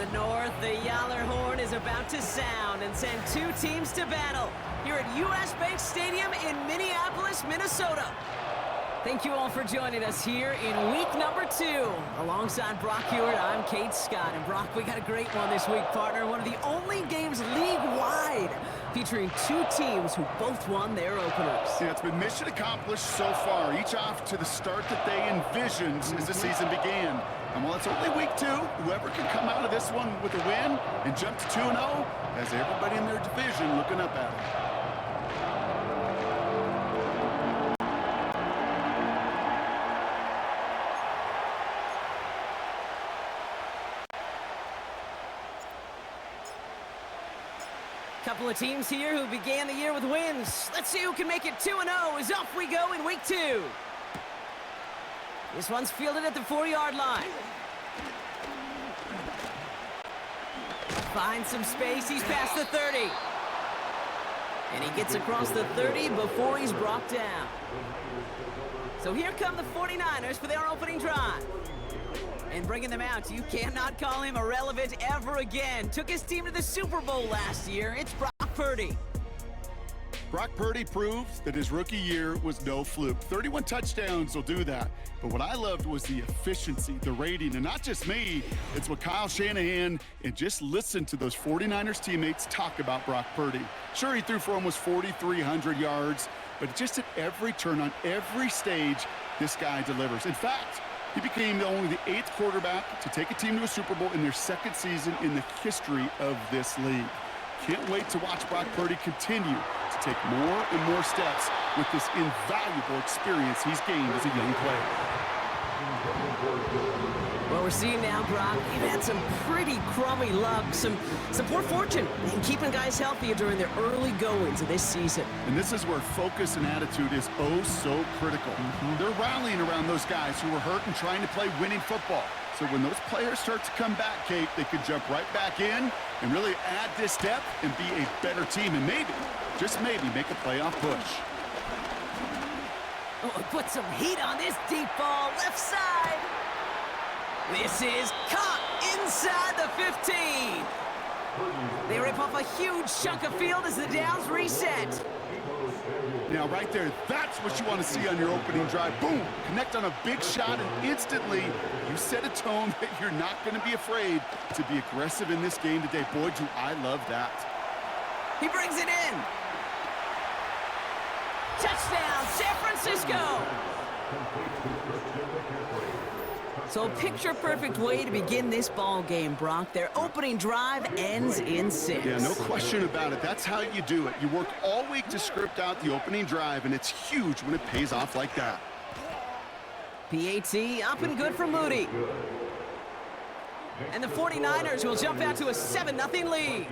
the north, the Yaller horn is about to sound and send two teams to battle here at U.S. Bank Stadium in Minneapolis, Minnesota. Thank you all for joining us here in week number 2. Alongside Brock Hewitt, I'm Kate Scott. And Brock, we got a great one this week, partner. One of the only games league-wide featuring two teams who both won their openers. Yeah, it's been mission accomplished so far, each off to the start that they envisioned as the season began. And while it's only week 2, whoever can come out of this one with a win and jump to 2-0 has everybody in their division looking up at them. Couple of teams here who began the year with wins. Let's see who can make it 2-0 as off we go in week 2. This one's fielded at the 4-yard line. Finds some space, he's past the 30. And he gets across the 30 before he's brought down. So here come the 49ers for their opening drive. And bringing them out, you cannot call him irrelevant ever again. Took his team to the Super Bowl last year. It's Brock Purdy. Brock Purdy proved that his rookie year was no fluke. 31 touchdowns will do that. But what I loved was the efficiency, the rating, and not just me. It's what Kyle Shanahan and just listen to those 49ers teammates talk about Brock Purdy. Sure, he threw for almost 4,300 yards, but just at every turn, on every stage, this guy delivers. In fact, he became only the 8th quarterback to take a team to a Super Bowl in their 2nd season in the history of this league. Can't wait to watch Brock Purdy continue to take more and more steps with this invaluable experience he's gained as a young player. Well, we're seeing now, Brock, we've had some pretty crummy luck, some poor fortune in keeping guys healthy during their early goings of this season. And this is where focus and attitude is oh so critical. They're rallying around those guys who were hurt and trying to play winning football. So when those players start to come back, Kate, they could jump right back in and really add this depth and be a better team and maybe, just maybe, make a playoff push. Oh, put some heat on this deep ball, left side. This is caught inside the 15. They rip off a huge chunk of field as the downs reset. Now, right there, that's what you want to see on your opening drive. Boom! Connect on a big shot, and instantly, you set a tone that you're not going to be afraid to be aggressive in this game today. Boy, do I love that. He brings it in. Touchdown, San Francisco! So a picture-perfect way to begin this ball game, Brock. Their opening drive ends in 6. Yeah, no question about it. That's how you do it. You work all week to script out the opening drive, and it's huge when it pays off like that. PAT up and good for Moody. And the 49ers will jump out to a 7-0 lead.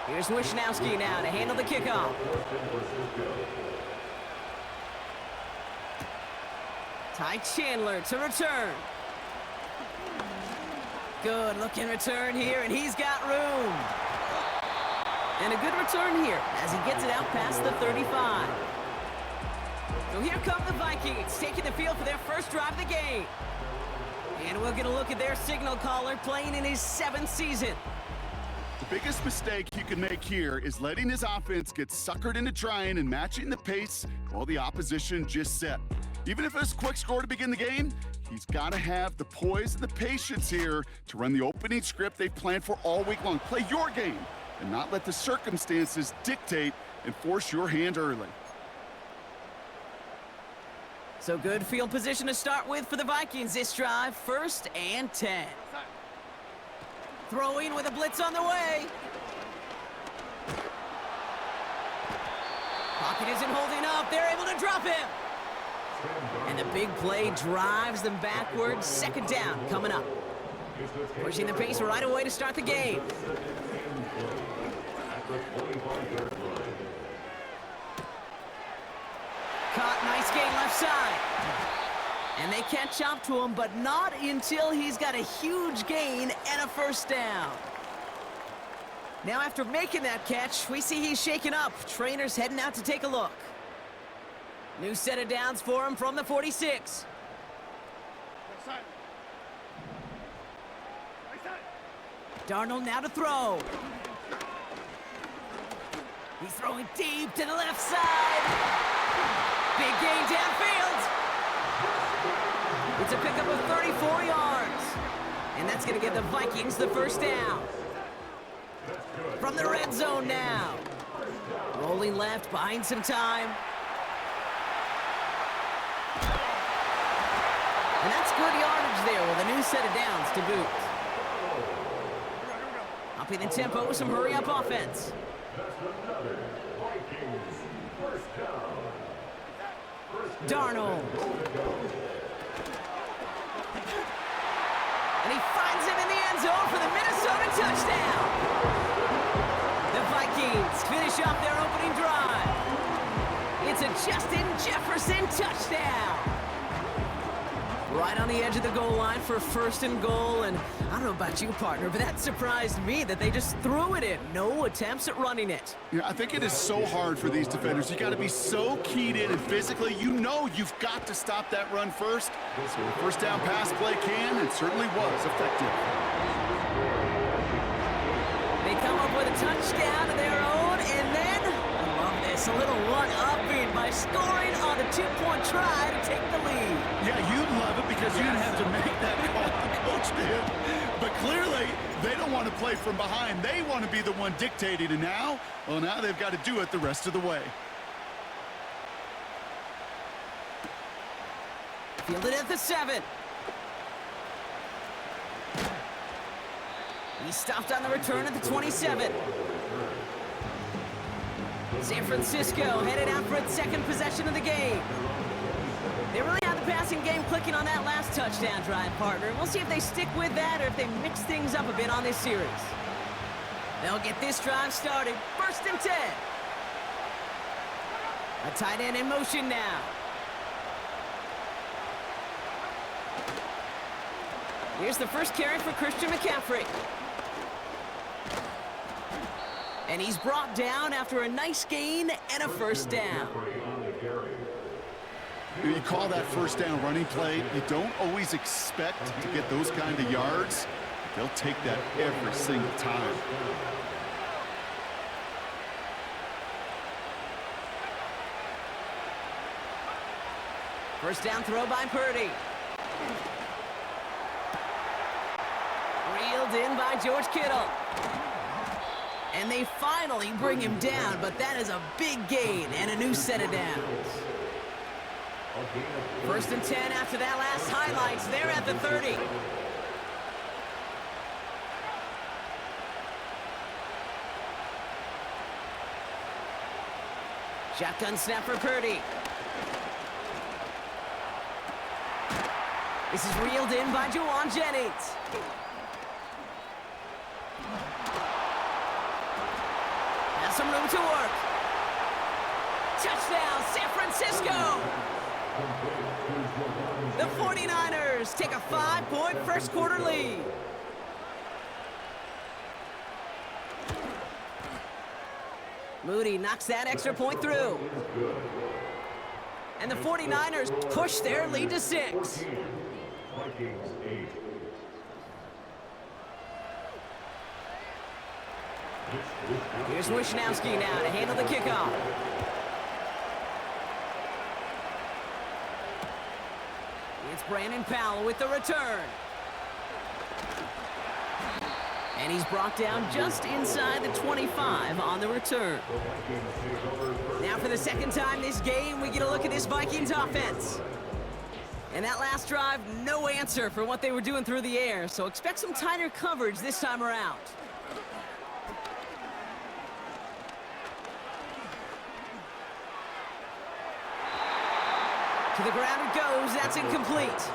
Here's Wishnowski now to handle the kickoff. Ty Chandler to return. Good looking return here, and he's got room. And a good return here as he gets it out past the 35. So here come the Vikings taking the field for their first drive of the game. And we'll get a look at their signal caller playing in his 7th season. The biggest mistake you can make here is letting his offense get suckered into trying and matching the pace while the opposition just set. Even if it's a quick score to begin the game, he's got to have the poise and the patience here to run the opening script they've planned for all week long. Play your game and not let the circumstances dictate and force your hand early. So good field position to start with for the Vikings this drive. 1st and 10. Throwing with a blitz on the way. Pocket isn't holding up. They're able to drop him. And the big play drives them backwards. 2nd down coming up. Pushing the pace right away to start the game. Caught, nice gain left side. And they catch up to him, but not until he's got a huge gain and a 1st down. Now after making that catch, we see he's shaken up. Trainers heading out to take a look. New set of downs for him from the 46. Darnold now to throw. He's throwing deep to the left side. Big gain downfield. It's a pickup of 34 yards. And that's going to give the Vikings the first down. From the red zone now. Rolling left, buying some time. And that's good yardage there with a new set of downs to boot. Upping the tempo with some hurry-up offense. Darnold. And he finds him in the end zone for the Minnesota touchdown. The Vikings finish off their opening drive. It's a Justin Jefferson touchdown. Right on the edge of the goal line for first and goal, and I don't know about you, partner, but that surprised me that they just threw it in. No attempts at running it. Yeah, I think it is so hard for these defenders. You got to be so keyed in, and physically, you know you've got to stop that run first. So the first down pass play can and certainly was effective. They come up with a touchdown of their own, and then, I love this, a little one-upping by scoring on a two-point try to take the lead. Yeah, you'd love it because you didn't have to make that call, the coach did. But clearly, they don't want to play from behind. They want to be the one dictating, and now, well, now they've got to do it the rest of the way. Fielded at the 7. He stopped on the return at the 27. San Francisco headed out for its second possession of the game. They really have the passing game clicking on that last touchdown drive, partner. We'll see if they stick with that or if they mix things up a bit on this series. They'll get this drive started. First and 10. A tight end in motion now. Here's the first carry for Christian McCaffrey. And he's brought down after a nice gain and a first down. You call that first down running play. You don't always expect to get those kind of yards. They'll take that every single time. First down throw by Purdy. Reeled in by George Kittle. And they finally bring him down, but that is a big gain and a new set of downs. First and 10 after that last highlights. They're at the 30. Shotgun snap for Purdy. This is reeled in by Juwan Jennings. Has some room to work. Touchdown, San Francisco! The 49ers take a 5-point first quarter lead. Moody knocks that extra point through. And the 49ers push their lead to 6. Here's Wishnowski now to handle the kickoff. It's Brandon Powell with the return. And he's brought down just inside the 25 on the return. Now for the second time this game, we get a look at this Vikings offense. And that last drive, no answer for what they were doing through the air, so expect some tighter coverage this time around. To the ground it goes. That's incomplete.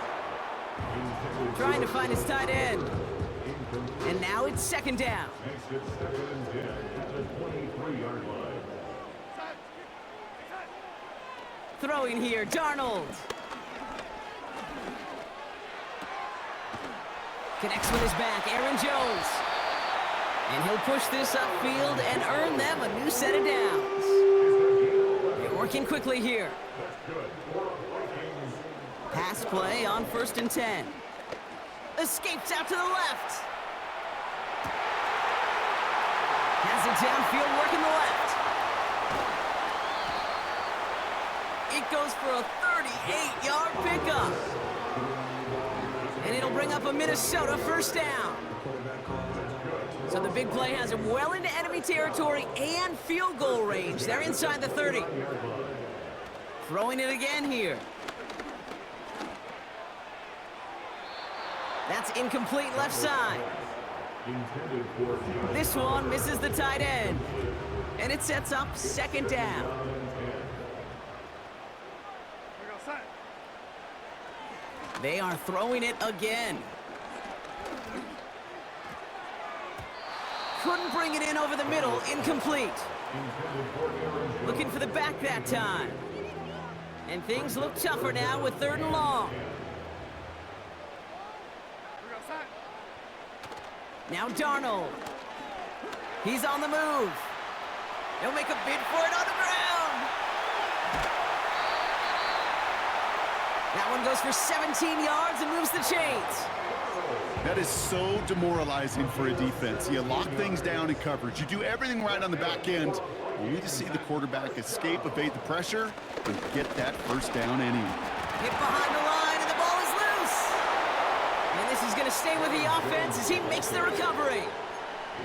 Trying to find his tight end. And now it's second down. Throwing here, Darnold. Connects with his back, Aaron Jones. And he'll push this upfield and earn them a new set of downs. They're working quickly here. Pass play on 1st and 10. Escapes out to the left. Has it downfield, working the left. It goes for a 38-yard pickup. And it'll bring up a Minnesota first down. So the big play has him well into enemy territory and field goal range. They're inside the 30. Throwing it again here. That's incomplete left side. This one misses the tight end. And it sets up 2nd down. They are throwing it again. Couldn't bring it in over the middle, incomplete. Looking for the back that time. And things look tougher now with 3rd and long. Now Darnold. He's on the move. He'll make a bid for it on the ground. That one goes for 17 yards and moves the chains. That is so demoralizing for a defense. You lock things down in coverage. You do everything right on the back end. You need to see the quarterback escape, evade the pressure, and get that first down anyway. Hit behind the line, and the ball is loose. And this is going to stay with the offense as he makes the recovery.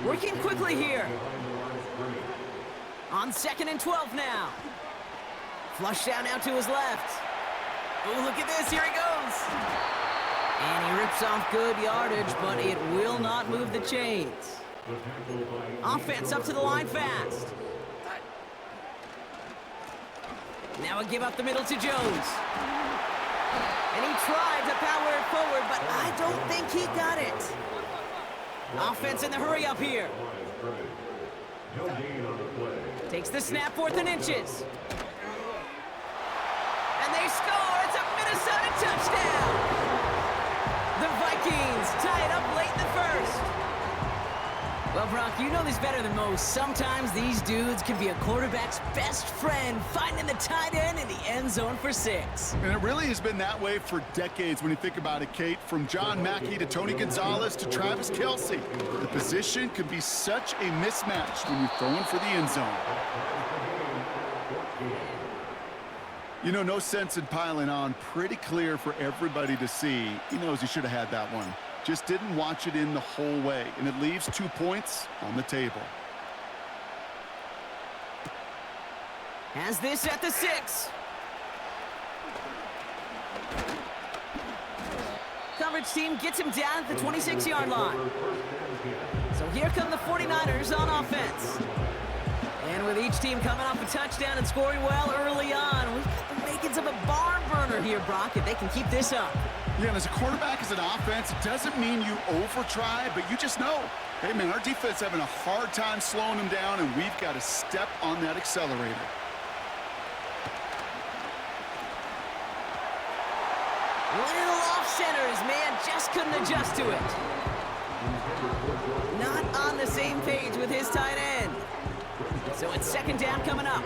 Working quickly here. On 2nd and 12 now. Flush down now to his left. Oh, look at this. Here he goes. And he rips off good yardage, but it will not move the chains. Offense up to the line fast. Now a give up the middle to Jones. And he tried to power it forward, but I don't think he got it. Offense in the hurry up here. Takes the snap, 4th and inches. And they score. It's a Minnesota touchdown. The Vikings tie it up late in the 1st. Well, Brock, you know this better than most. Sometimes these dudes can be a quarterback's best friend, finding the tight end in the end zone for 6. And it really has been that way for decades when you think about it, Kate. From John Mackey to Tony Gonzalez to Travis Kelce. The position can be such a mismatch when you're throwing for the end zone. You know, no sense in piling on. Pretty clear for everybody to see. He knows he should have had that one. Just didn't watch it in the whole way. And it leaves 2 points on the table. Has this at the 6. Coverage team gets him down at the 26-yard line. So here come the 49ers on offense. And with each team coming off a touchdown and scoring well early on, we've got the makings of a barn burner here, Brock, if they can keep this up. Yeah, and as a quarterback, as an offense, it doesn't mean you over-try, but you just know, hey, man, our defense having a hard time slowing them down, and we've got to step on that accelerator. Little off center, his man just couldn't adjust to it. Not on the same page with his tight end. So it's 2nd down coming up.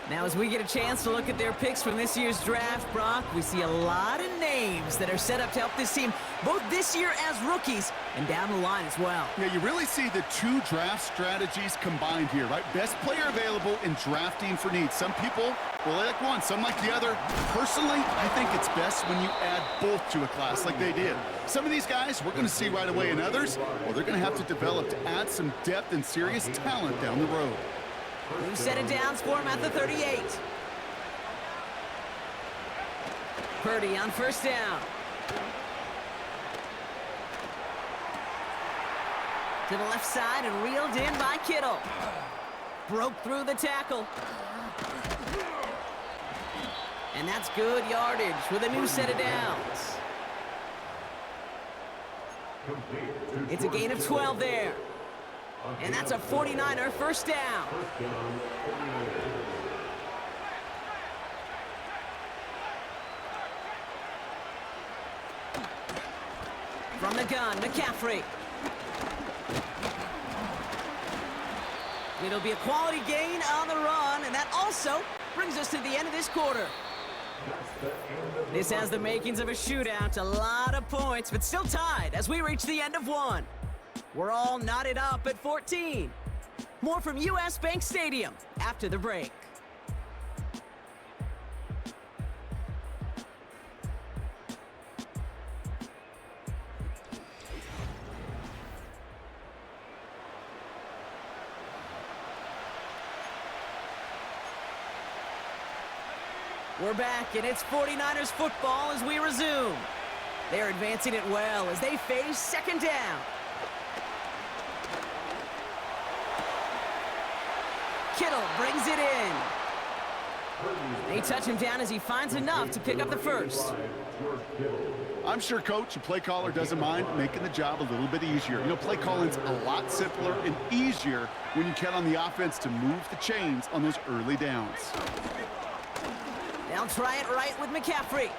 Now as we get a chance to look at their picks from this year's draft, Brock, we see a lot of names that are set up to help this team, both this year as rookies and down the line as well. Yeah, you really see the 2 draft strategies combined here, right? Best player available in drafting for needs. Some people will like one, some like the other. Personally, I think it's best when you add both to a class like they did. Some of these guys we're going to see right away, and others, well, they're going to have to develop to add some depth and serious talent down the road. New set of downs for him at the 38. Purdy on 1st down. To the left side and reeled in by Kittle. Broke through the tackle. And that's good yardage with a new set of downs. It's a gain of 12 there. And that's a 49er first down. From the gun, McCaffrey. It'll be a quality gain on the run, and that also brings us to the end of this quarter. This has the makings of a shootout, a lot of points, but still tied as we reach the end of one. We're all knotted up at 14. More from US Bank Stadium after the break. We're back, and it's 49ers football as we resume. They're advancing it well as they face second down. Kittle brings it in. They touch him down as he finds enough to pick up the first. I'm sure coach and play caller doesn't mind making the job a little bit easier. You know, play calling's a lot simpler and easier when you count on the offense to move the chains on those early downs. They'll try it right with McCaffrey.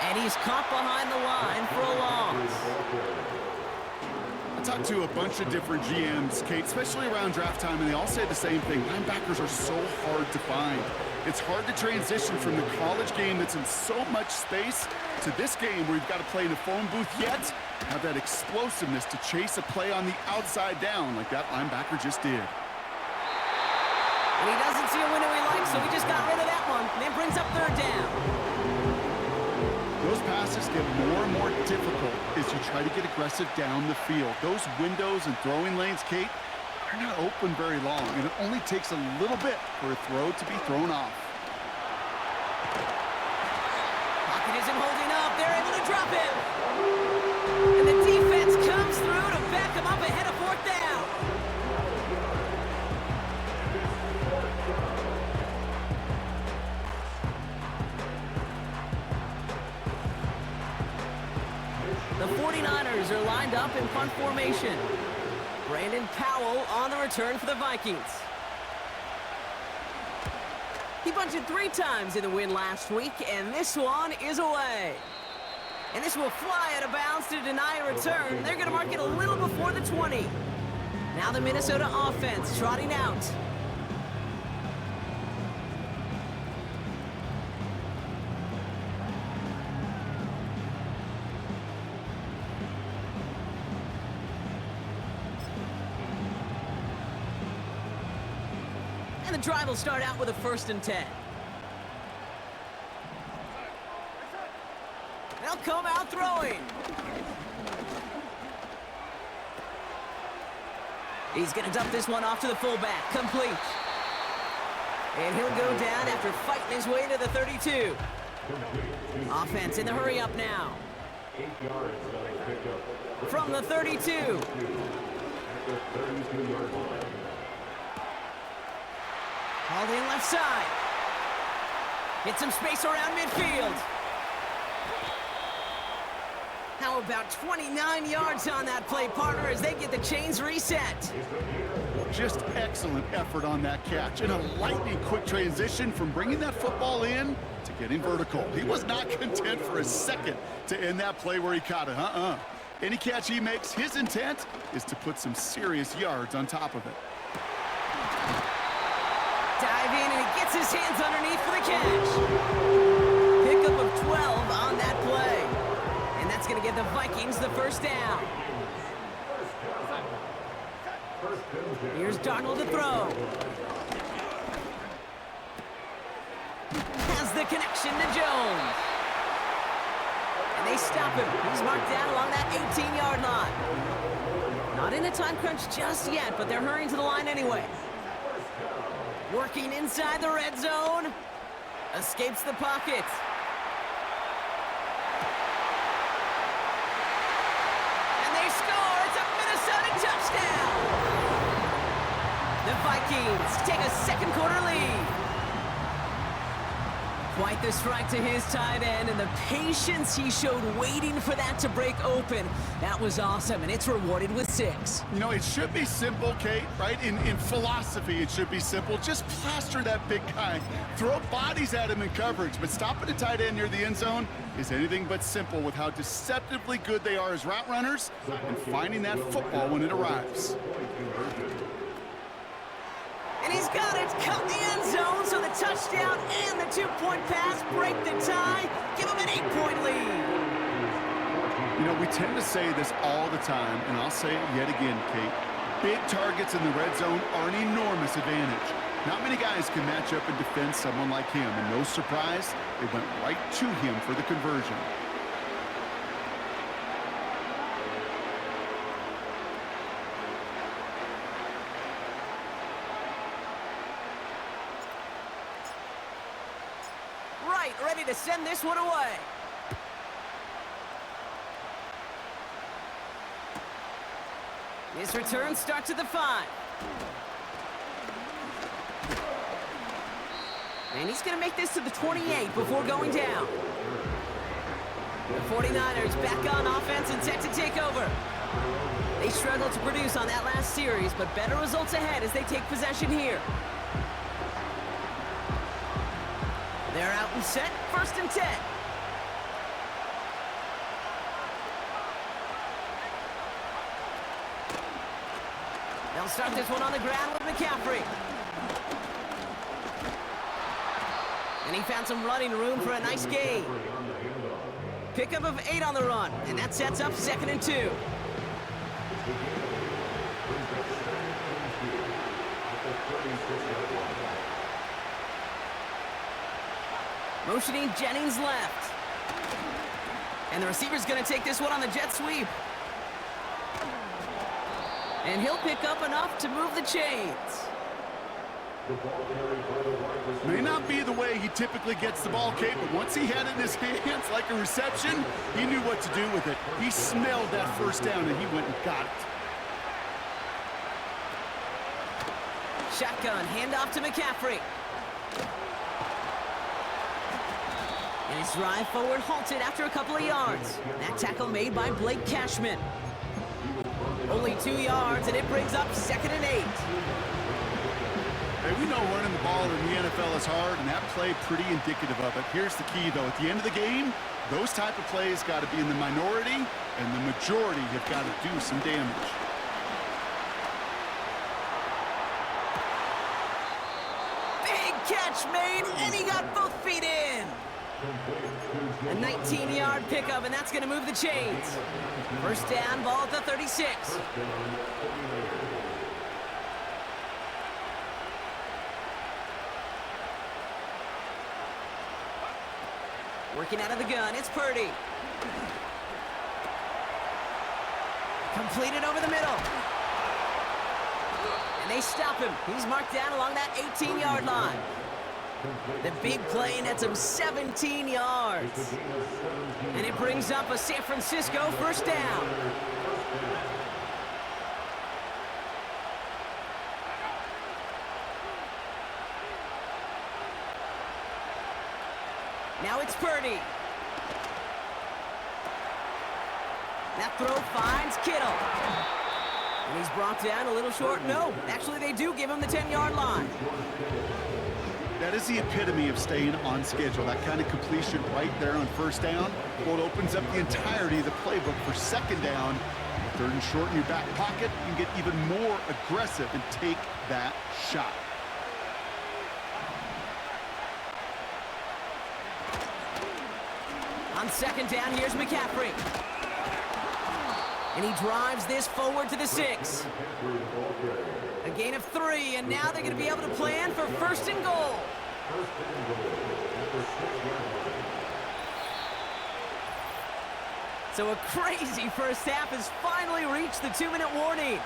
And he's caught behind the line for a loss. I talked to a bunch of different GMs, Kate, especially around draft time, and they all say the same thing. Linebackers are so hard to find. It's hard to transition from the college game that's in so much space to this game where you've got to play in a phone booth yet have that explosiveness to chase a play on the outside down like that linebacker just did. And he doesn't see a window he likes, so he just got rid of that one. And then brings up third down. Those passes get more and more difficult as you try to get aggressive down the field. Those windows and throwing lanes, Kate, they're not open very long, and it only takes a little bit for a throw to be thrown off. Pocket isn't holding up. They're able to drop him. And the defense comes through to back him up ahead of fourth down. The 49ers are lined up in punt formation. Brandon Powell on the return for the Vikings. He bunted 3 times in the win last week, and this one is away. And this will fly out of bounds to deny a return. They're going to mark it a little before the 20. Now the Minnesota offense trotting out. And the drive will start out with a 1st and 10. They'll come out throwing. He's going to dump this one off to the fullback. Complete. And he'll go down after fighting his way to the 32. Offense in the hurry up now. From the 32. Called in left side. Get some space around midfield. How about 29 yards on that play, partner, as they get the chains reset? Just excellent effort on that catch. And a lightning quick transition from bringing that football in to getting vertical. He was not content for a second to end that play where he caught it. Any catch he makes, his intent is to put some serious yards on top of it. Dive in, and he gets his hands underneath for the catch. Pickup of 12 on that play. And that's going to give the Vikings the 1st down. Here's Darnold to throw. Has the connection to Jones. And they stop him. He's marked down along that 18-yard line. Not in a time crunch just yet, but they're hurrying to the line anyway. Working inside the red zone. Escapes the pocket. And they score. It's a Minnesota touchdown. The Vikings take a 2nd quarter lead. Quite the strike to his tight end, and the patience he showed waiting for that to break open. That was awesome, and it's rewarded with 6. You know, it should be simple, Kate, right? In philosophy, it should be simple. Just plaster that big guy. Throw bodies at him in coverage, but stopping a tight end near the end zone is anything but simple with how deceptively good they are as route runners and finding that football when it arrives. And And he's got it, cut the end zone, so the touchdown and the 2-point pass break the tie, give him an 8-point lead. You know, we tend to say this all the time, and I'll say it yet again, Kate. Big targets in the red zone are an enormous advantage. Not many guys can match up and defend someone like him, and no surprise, they went right to him for the conversion. Right, ready to send this one away. This return starts at the 5. And he's going to make this to the 28 before going down. The 49ers back on offense and set to take over. They struggled to produce on that last series, but better results ahead as they take possession here. They're out and set, 1st and 10. They'll start this one on the ground with McCaffrey. And he found some running room for a nice gain. Pickup of 8 on the run, and that sets up 2nd and 2. Motioning Jennings left. And the receiver's going to take this one on the jet sweep. And he'll pick up enough to move the chains. May not be the way he typically gets the ball, Kate, but once he had it in his hands like a reception, he knew what to do with it. He smelled that 1st down, and he went and got it. Shotgun, handoff to McCaffrey. And his drive forward halted after a couple of yards. That tackle made by Blake Cashman. Only 2 yards, and it brings up 2nd and 8. Hey, we know running the ball in the NFL is hard, and that play pretty indicative of it. Here's the key, though. At the end of the game, those type of plays got to be in the minority, and the majority have got to do some damage. Big catch made, and he got both feet in. A 19-yard pickup, and that's going to move the chains. 1st down, ball at the 36. Working out of the gun, it's Purdy. Completed over the middle. And they stop him. He's marked down along that 18-yard line. The big play nets him 17 yards. And it brings up a San Francisco 1st down. Now it's Purdy. That throw finds Kittle. And he's brought down a little short. No, actually they do give him the 10-yard line. That is the epitome of staying on schedule. That kind of completion right there on 1st down. Well, it opens up the entirety of the playbook for 2nd down. 3rd and short in your back pocket. You can get even more aggressive and take that shot. On 2nd down, here's McCaffrey. And he drives this forward to the 6. A gain of 3, and now they're going to be able to plan for 1st and goal. So a crazy 1st half has finally reached the 2-minute warning.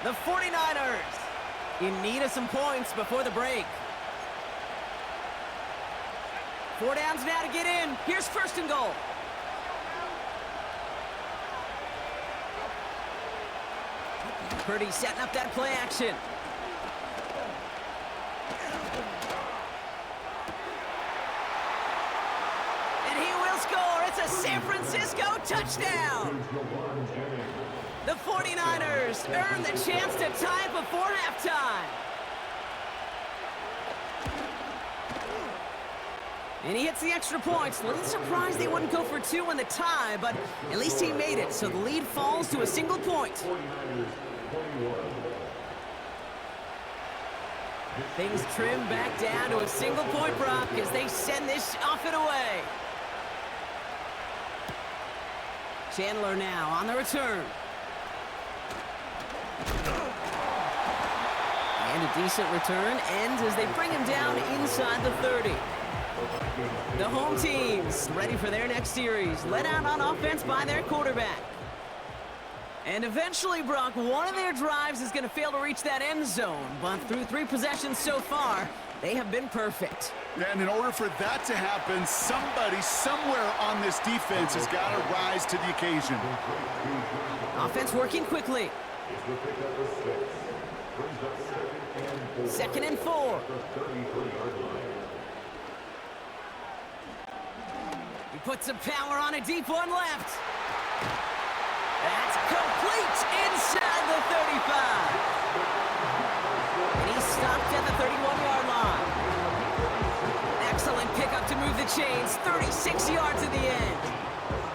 The 49ers in need of some points before the break. 4 downs now to get in. Here's 1st and goal. Purdy setting up that play action. And he will score. It's a San Francisco touchdown. The 49ers earn the chance to tie it before halftime. And he hits the extra points. A little surprised they wouldn't go for 2 in the tie, but at least he made it. So the lead falls to a single point. Things trim back down to a single point, Brock, as they send this off and away. Chandler now on the return. And a decent return ends as they bring him down inside the 30. The home team's ready for their next series, led out on offense by their quarterback. And eventually, Brock, one of their drives is going to fail to reach that end zone, but through 3 possessions so far, they have been perfect. Yeah, and in order for that to happen, somebody somewhere on this defense has got to rise to the occasion. Offense working quickly. 2nd and 4. He puts some power on a deep one left. That's complete inside the 35. And he's stopped at the 31-yard line. Excellent pickup to move the chains. 36 yards at the end.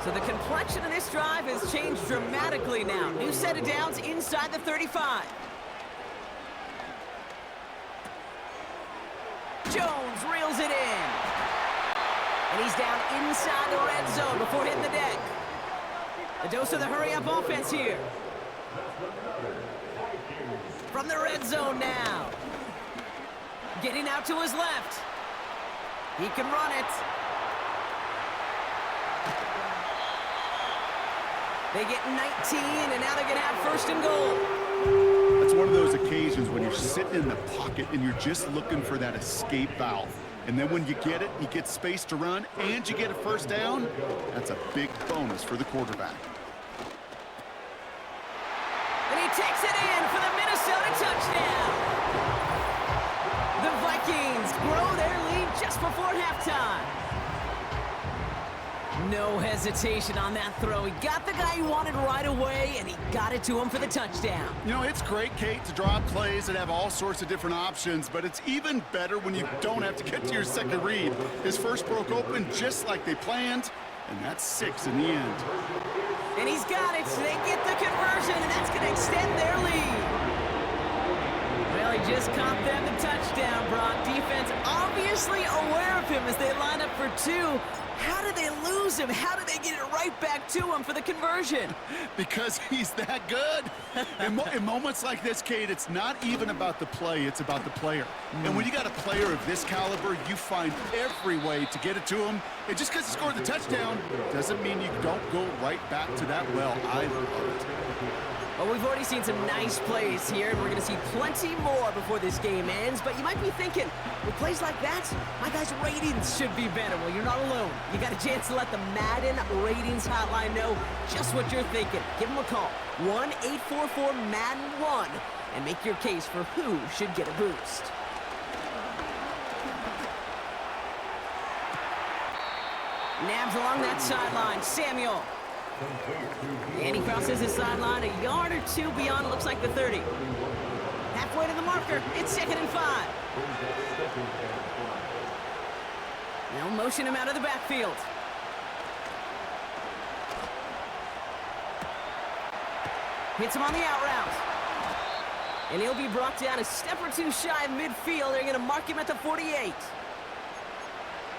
So the complexion of this drive has changed dramatically now. New set of downs inside the 35. Jones reels it in. And he's down inside the red zone before hitting the deck. A dose of the hurry-up offense here. From the red zone now. Getting out to his left. He can run it. They get 19, and now they're going to have 1st and goal. That's one of those occasions when you're sitting in the pocket and you're just looking for that escape valve. And then when you get it, you get space to run, and you get a 1st down. That's a big bonus for the quarterback. And he takes it in for the Minnesota touchdown. The Vikings grow their lead just before halftime. No hesitation on that throw. He got the guy he wanted right away, and he got it to him for the touchdown. You know, it's great, Kate, to draw plays that have all sorts of different options, but it's even better when you don't have to get to your second read. His first broke open just like they planned, and that's 6 in the end. And he's got it. So they get the conversion, and that's going to extend their lead. Well, he just caught them the touchdown, Brock. Defense obviously aware of him as they line up for 2. How did they lose him? How did they get it right back to him for the conversion? Because he's that good. In moments like this, Kate, it's not even about the play, it's about the player. And when you got a player of this caliber, you find every way to get it to him. And just because he scored the touchdown doesn't mean you don't go right back to that well. I love it. Well, we've already seen some nice plays here, and we're going to see plenty more before this game ends. But you might be thinking, with plays like that, my guys' ratings should be better. Well, you're not alone. You got a chance to let the Madden Ratings Hotline know just what you're thinking. Give them a call, 1-844-MADDEN-1, and make your case for who should get a boost. Nabs along that sideline. Samuel. And he crosses his sideline a yard or 2 beyond, it looks like the 30. Halfway to the marker. It's 2nd and 5. They'll motion him out of the backfield. Hits him on the out route. And he'll be brought down a step or 2 shy of midfield. They're going to mark him at the 48.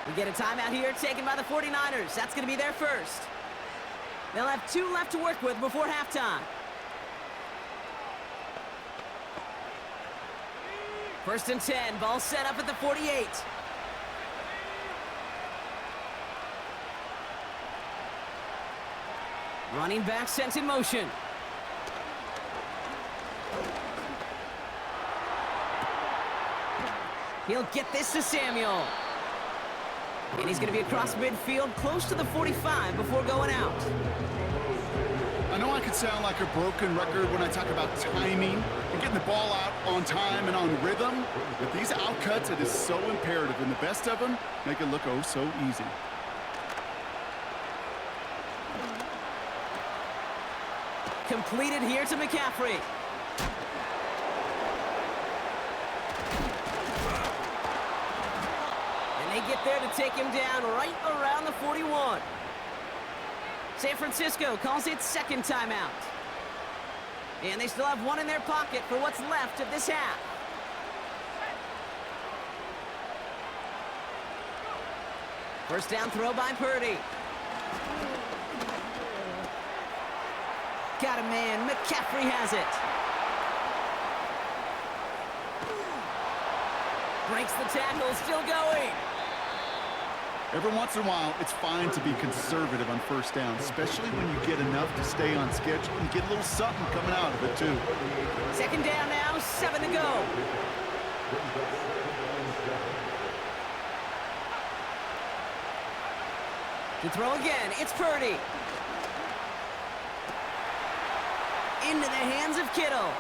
We get a timeout here taken by the 49ers. That's going to be their first. They'll have 2 left to work with before halftime. 1st and 10. Ball set up at the 48. Running back sent in motion. He'll get this to Samuel. And he's going to be across midfield, close to the 45 before going out. I know I could sound like a broken record when I talk about timing and getting the ball out on time and on rhythm, but these outcuts, it is so imperative, and the best of them make it look oh so easy. Completed here to McCaffrey. They get there to take him down right around the 41. San Francisco calls it 2nd timeout. And they still have 1 in their pocket for what's left of this half. First down throw by Purdy. Got a man. McCaffrey has it. Breaks the tackle, still going. Every once in a while, it's fine to be conservative on first down, especially when you get enough to stay on schedule and get a little something coming out of it, too. Second down now, 7 to go. To throw again, it's Purdy. Into the hands of Kittle.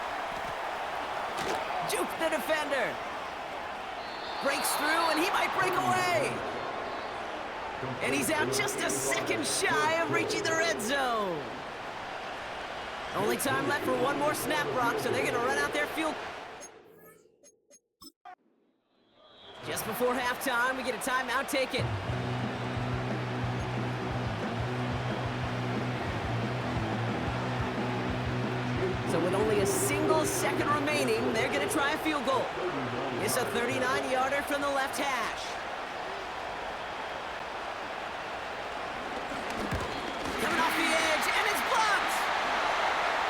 Juke the defender. Breaks through, and he might break away. And he's out just a second shy of reaching the red zone. Only time left for one more snap, Brock, so they're going to run out their field. Just before halftime, we get a timeout taken. So with only a single second remaining, they're going to try a field goal. It's a 39-yarder from the left hash. Coming off the edge, and it's blocked.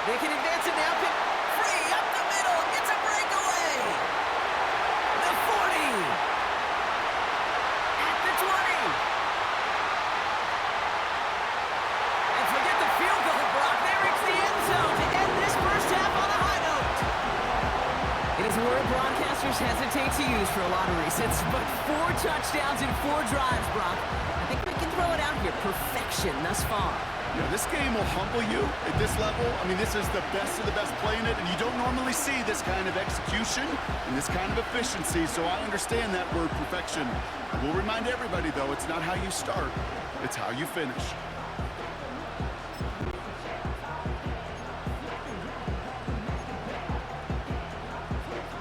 They can advance it now. Pick free up the middle. Gets a breakaway. The 40. At the 20. And forget the field goal, Brock. They reach the end zone to end this first half on a high note. It is a word broadcasters hesitate to use for a lot of reasons, but 4 touchdowns in 4 drives, Brock. I think we can throw it out here. Perfection thus far. Yeah, this game will humble you at this level. I mean, this is the best of the best playing it, and you don't normally see this kind of execution and this kind of efficiency, so I understand that word perfection. I will remind everybody, though, it's not how you start, it's how you finish.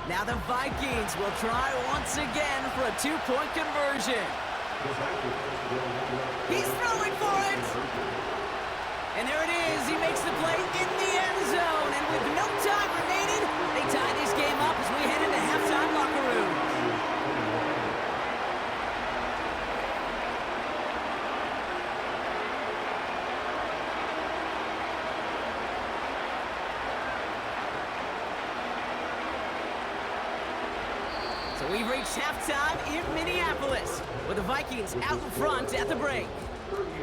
Now the Vikings will try once again for a 2-point conversion. He's throwing for it. And there it is. He makes the play in the end zone. And with no time remaining, they tie this game up as we head into halftime locker room. So we've reached halftime in Minneapolis, with the Vikings out in front at the break.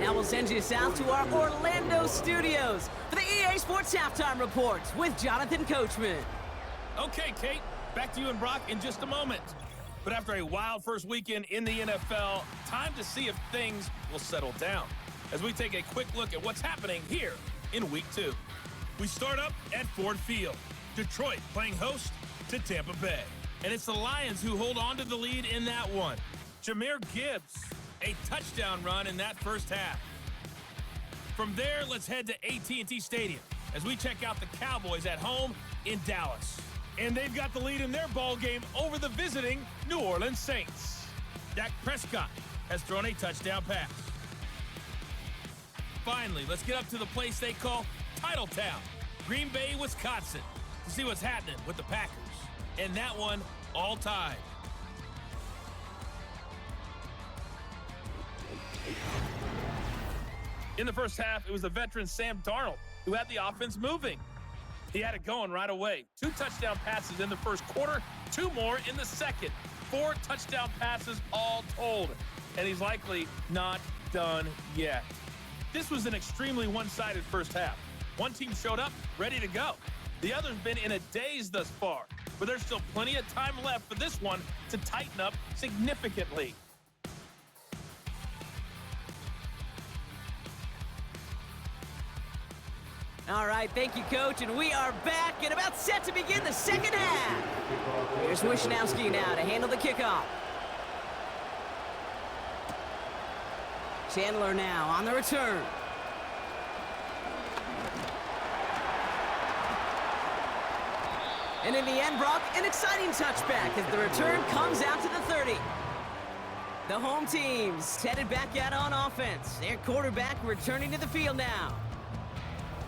Now we'll send you south to our Orlando studios for the EA Sports Halftime Report with Jonathan Coachman. Okay, Kate, back to you and Brock in just a moment. But after a wild first weekend in the NFL, time to see if things will settle down as we take a quick look at what's happening here in Week 2. We start up at Ford Field. Detroit playing host to Tampa Bay. And it's the Lions who hold on to the lead in that one. Jahmyr Gibbs, a touchdown run in that first half. From there, let's head to AT&T Stadium as we check out the Cowboys at home in Dallas. And they've got the lead in their ball game over the visiting New Orleans Saints. Dak Prescott has thrown a touchdown pass. Finally, let's get up to the place they call Titletown, Green Bay, Wisconsin, to see what's happening with the Packers. And that one all tied. In the first half, it was the veteran Sam Darnold who had the offense moving. He had it going right away. 2 touchdown passes in the first quarter, 2 more in the second. 4 touchdown passes all told. And he's likely not done yet. This was an extremely one-sided first half. One team showed up, ready to go. The other's been in a daze thus far, but there's still plenty of time left for this one to tighten up significantly. All right, thank you, Coach, and we are back and about set to begin the second half. Here's Wishnowski now to handle the kickoff. Chandler now on the return. And in the end, Brock, an exciting touchback as the return comes out to the 30. The home team's headed back out on offense. Their quarterback returning to the field now.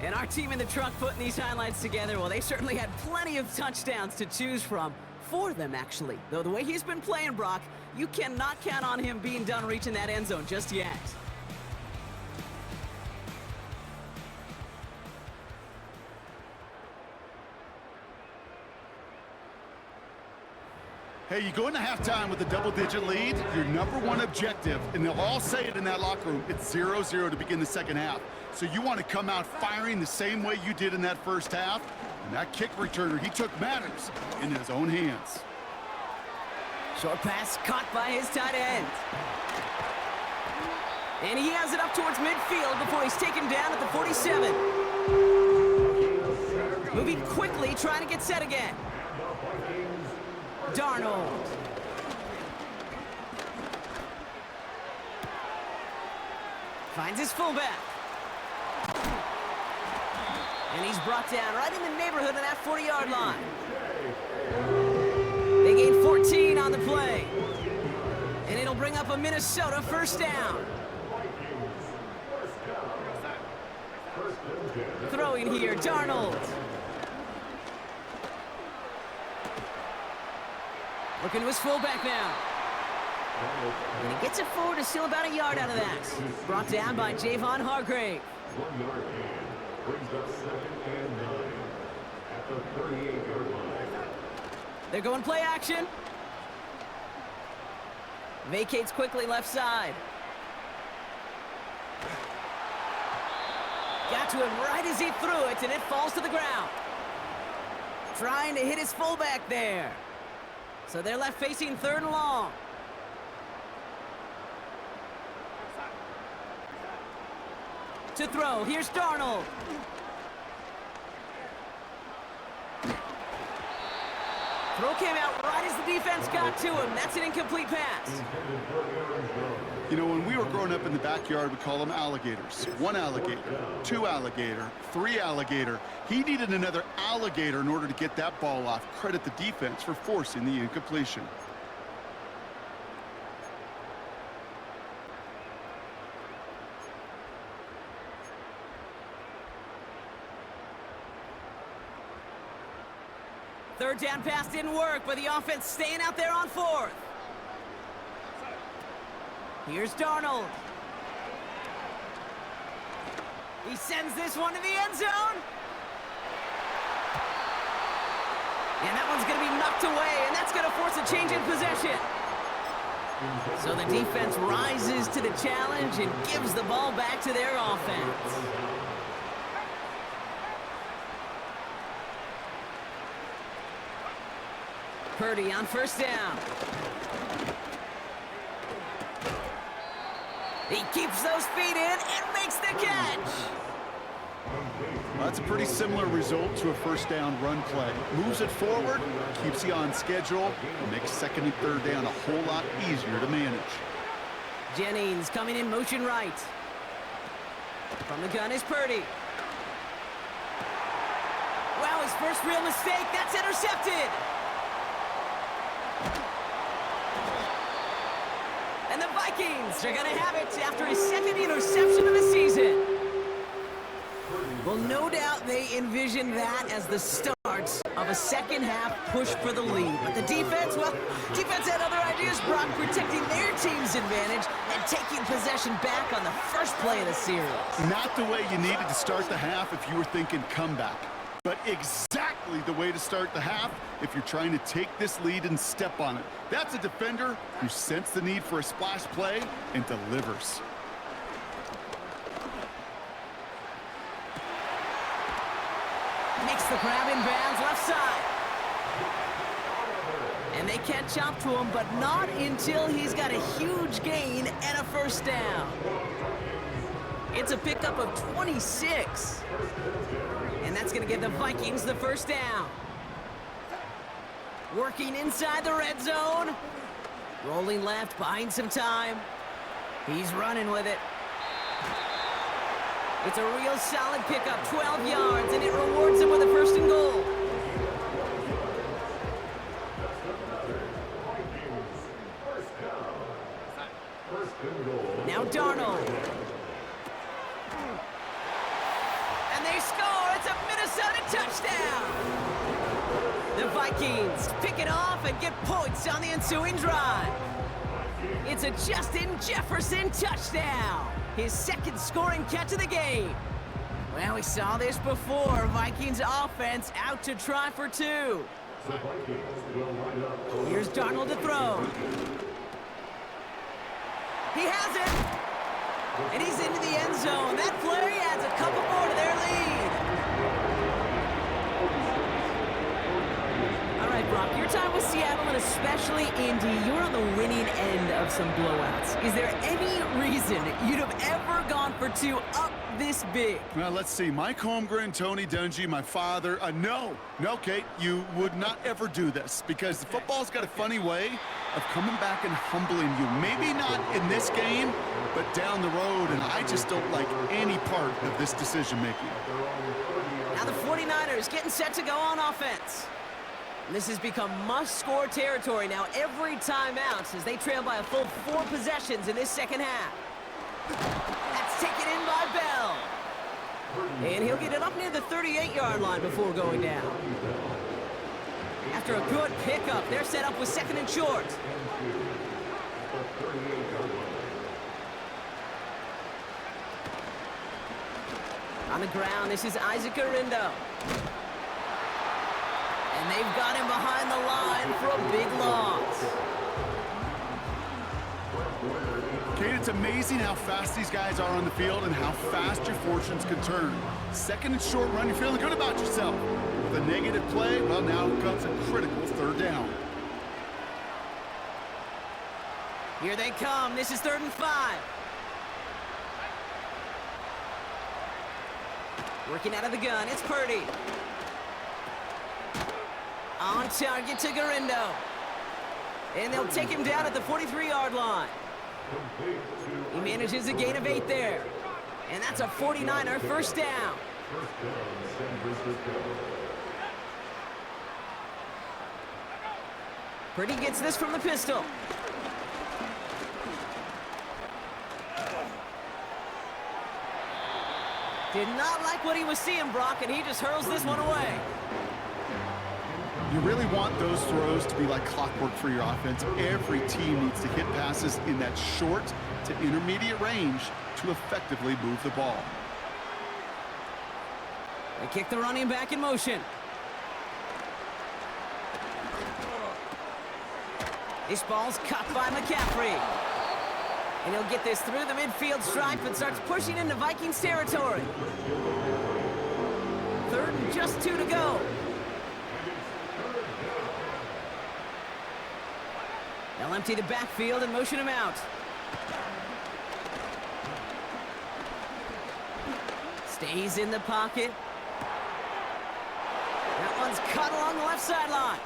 And our team in the truck putting these highlights together, well, they certainly had plenty of touchdowns to choose from. 4 of them, actually. Though the way he's been playing, Brock, You cannot count on him being done reaching that end zone just yet. Hey, you go into halftime with a double-digit lead, your number one objective, and they'll all say it in that locker room, it's 0-0 to begin the second half. So you want to come out firing the same way you did in that first half. And that kick returner, he took matters in his own hands. Short pass caught by his tight end. And he has it up towards midfield before he's taken down at the 47. Moving quickly, trying to get set again. Darnold. Finds his fullback. And he's brought down right in the neighborhood of that 40-yard line. They gain 14 on the play. And it'll bring up a Minnesota first down. Throwing here, Darnold. Looking to his fullback now. And he gets it forward to steal about a yard out of that. Brought down by Javon Hargrave. 1 yard gain brings up 2nd and 9 at the 38-yard line. They're going play action. Vacates quickly left side. Got to him right as he threw it, and it falls to the ground. Trying to hit his fullback there. So they're left facing 3rd and long. To throw, here's Darnold. Throw came out right as the defense got to him. That's an incomplete pass. You know, when we were growing up in the backyard, we call them alligators. 1 alligator, 2 alligator, 3 alligator. He needed another alligator in order to get that ball off. Credit the defense for forcing the incompletion. Third down pass didn't work, but the offense staying out there on 4th. Here's Darnold. He sends this one to the end zone. And that one's going to be knocked away, and that's going to force a change in possession. So the defense rises to the challenge and gives the ball back to their offense. Purdy on first down. He keeps those feet in and makes the catch. Well, that's a pretty similar result to a first down run play. Moves it forward, keeps you on schedule, and makes 2nd and 3rd down a whole lot easier to manage. Jennings coming in motion right. From the gun is Purdy. Wow, his first real mistake. That's intercepted. And the Vikings are going to have it after his 2nd interception of the season. Well, no doubt they envision that as the start of a second half push for the lead. But the defense, well, defense had other ideas, Brock, protecting their team's advantage and taking possession back on the first play of the series. Not the way you needed to start the half if you were thinking comeback, but exactly the way to start the half if you're trying to take this lead and step on it. That's a defender who sensed the need for a splash play and delivers. Makes the grab in bounds left side. And they catch up to him, but not until he's got a huge gain and a first down. It's a pickup of 26. And that's going to give the Vikings the first down. Working inside the red zone. Rolling left, buying some time. He's running with it. It's a real solid pickup, 12 yards, and it rewards him with a 1st and goal. Now Darnold. And they score. It's a Minnesota touchdown. The Vikings pick it off and get points on the ensuing drive. It's a Justin Jefferson touchdown. His second scoring catch of the game. Well, we saw this before. Vikings offense out to try for two. Here's Darnold to throw. He has it. And he's into the end zone. That play adds a couple more to their lead. All right, Brock, your time with Seattle and especially Indy, you're on the winning end of some blowouts. Is there any reason you'd have ever gone for two up this big? Well, let's see. Mike Holmgren, Tony Dungy, my father. No, Kate, you would not ever do this because the football's got a funny way of coming back and humbling you. Maybe not in this game, but down the road, and I just don't like any part of this decision-making. Now the 49ers getting set to go on offense. And this has become must-score territory now every time out as they trail by a full 4 possessions in this second half. That's taken in by Bell. And he'll get it up near the 38-yard line before going down. After a good pickup, they're set up with second and short. On the ground, this is Isaac Arindo. And they've got him behind the line for a big loss. Kate, it's amazing how fast these guys are on the field and how fast your fortunes can turn. Second and short run, you're feeling good about yourself. With a negative play, well, now comes a critical third down. Here they come. This is 3rd and 5. Working out of the gun, it's Purdy. On target to Garindo. And they'll take him down at the 43-yard line. He manages a gain of 8 there. And that's a 49er first down. Purdy gets this from the pistol. Did not like what he was seeing, Brock, and he just hurls this one away. You really want those throws to be like clockwork for your offense. Every team needs to hit passes in that short to intermediate range to effectively move the ball. They kick the running back in motion. This ball's cut by McCaffrey. And he'll get this through the midfield stripe and starts pushing into Vikings territory. 3rd and just 2 to go. They'll empty the backfield and motion him out. Stays in the pocket. That one's cut along the left sideline.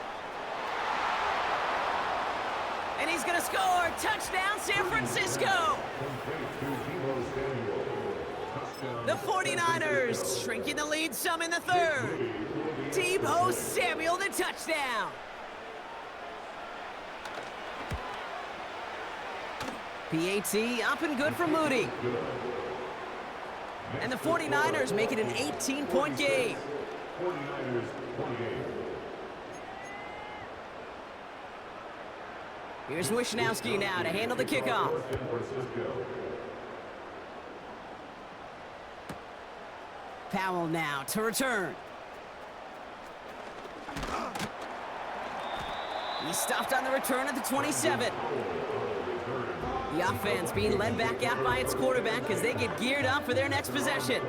And he's going to score. Touchdown, San Francisco. The 49ers shrinking the lead some in the 3rd. Deebo Samuel, the touchdown. PAT up and good for Moody. And the 49ers make it an 18-point game. Here's Wishnowski now to handle the kickoff. Powell now to return. He's stopped on the return at the 27. The offense being led back out by its quarterback as they get geared up for their next possession.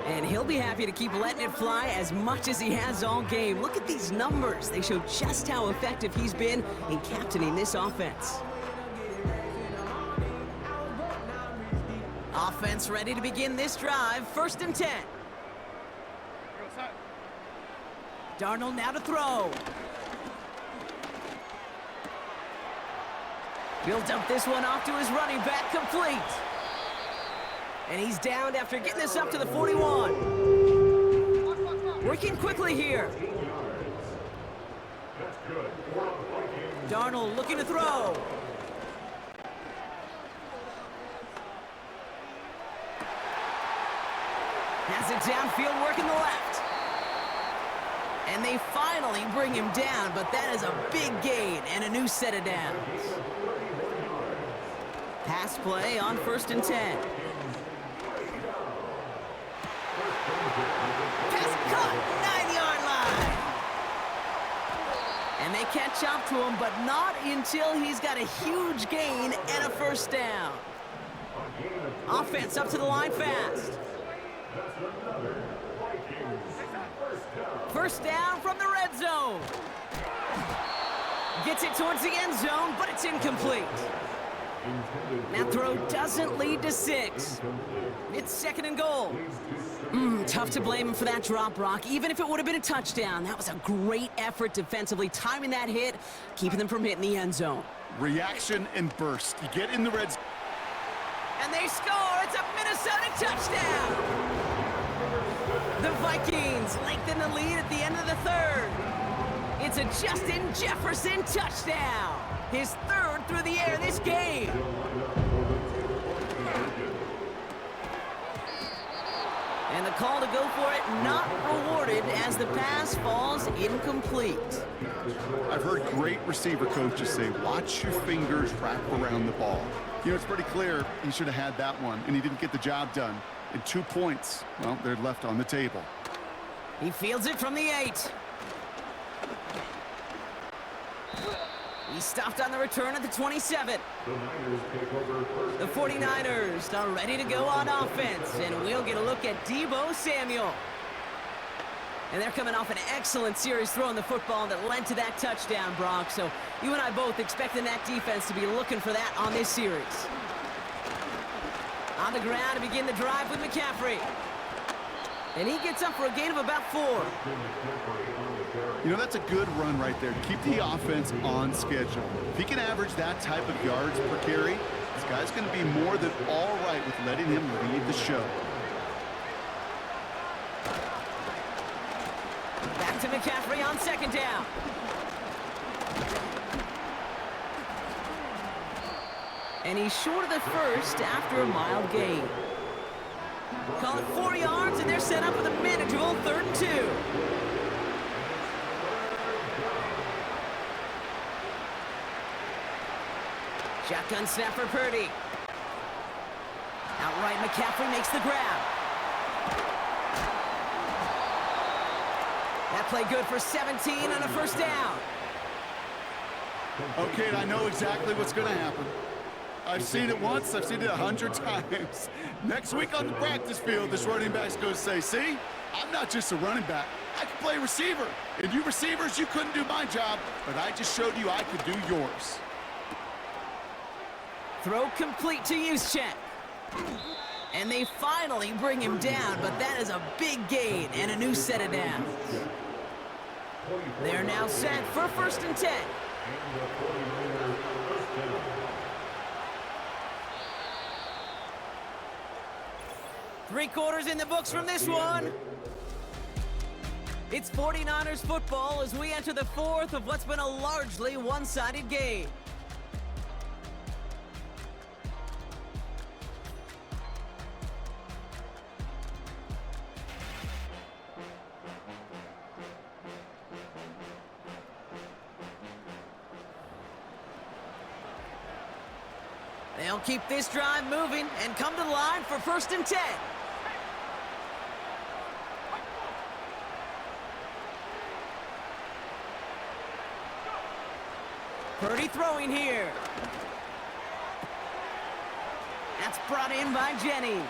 And he'll be happy to keep letting it fly as much as he has all game. Look at these numbers. They show just how effective he's been in captaining this offense. Offense ready to begin this drive. 1st and 10. Darnold now to throw. He'll dump this one off to his running back, complete. And he's downed after getting this up to the 41. Working quickly here. Darnold looking to throw. Has it downfield, working the left. And they finally bring him down, but that is a big gain and a new set of downs. Pass play on 1st and 10. Pass caught, 9-yard line. And they catch up to him, but not until he's got a huge gain and a 1st down. Offense up to the line fast. 1st down from the red zone. Gets it towards the end zone, but it's incomplete. That throw doesn't lead to 6. It's 2nd and goal. Tough to blame him for that drop, Brock. Even if it would have been a touchdown, that was a great effort defensively, timing that hit, keeping them from hitting the end zone. Reaction and burst. You get in the red zone. And they score. It's a Minnesota touchdown. The Vikings lengthen the lead at the end of the 3rd. It's a Justin Jefferson touchdown. His 3rd through the air this game. And the call to go for it not rewarded as the pass falls incomplete. I've heard great receiver coaches say, watch your fingers wrap around the ball. You know, it's pretty clear he should have had that one, and he didn't get the job done. And 2 points, well, they're left on the table. He fields it from the 8. He stopped on the return at the 27. The 49ers are ready to go on offense, and we'll get a look at Deebo Samuel. And they're coming off an excellent series throwing the football that led to that touchdown, Brock. So you and I both expecting that defense to be looking for that on this series. On the ground to begin the drive with McCaffrey. And he gets up for a gain of about 4. You know, that's a good run right there. Keep the offense on schedule. If he can average that type of yards per carry, this guy's going to be more than all right with letting him lead the show. Back to McCaffrey on 2nd down. And he's short of the 1st after a mild gain. Call it 4 yards, and they're set up with a manageable 3rd and 2. Shotgun snap for Purdy. Outright, McCaffrey makes the grab. That play good for 17 on a 1st down. Okay, I know exactly what's going to happen. I've seen it once, I've seen it 100 times. Next week on the practice field, this running back's going to say, see, I'm not just a running back. I can play receiver. And you receivers, you couldn't do my job, but I just showed you I could do yours. Throw complete to Juszczyk. And they finally bring him down, but that is a big gain and a new set of downs. They're now set for 1st and 10. 3 quarters in the books from this one. It's 49ers football as we enter the 4th of what's been a largely one-sided game. They'll keep this drive moving and come to the line for 1st and 10. Purdy throwing here. That's brought in by Jennings.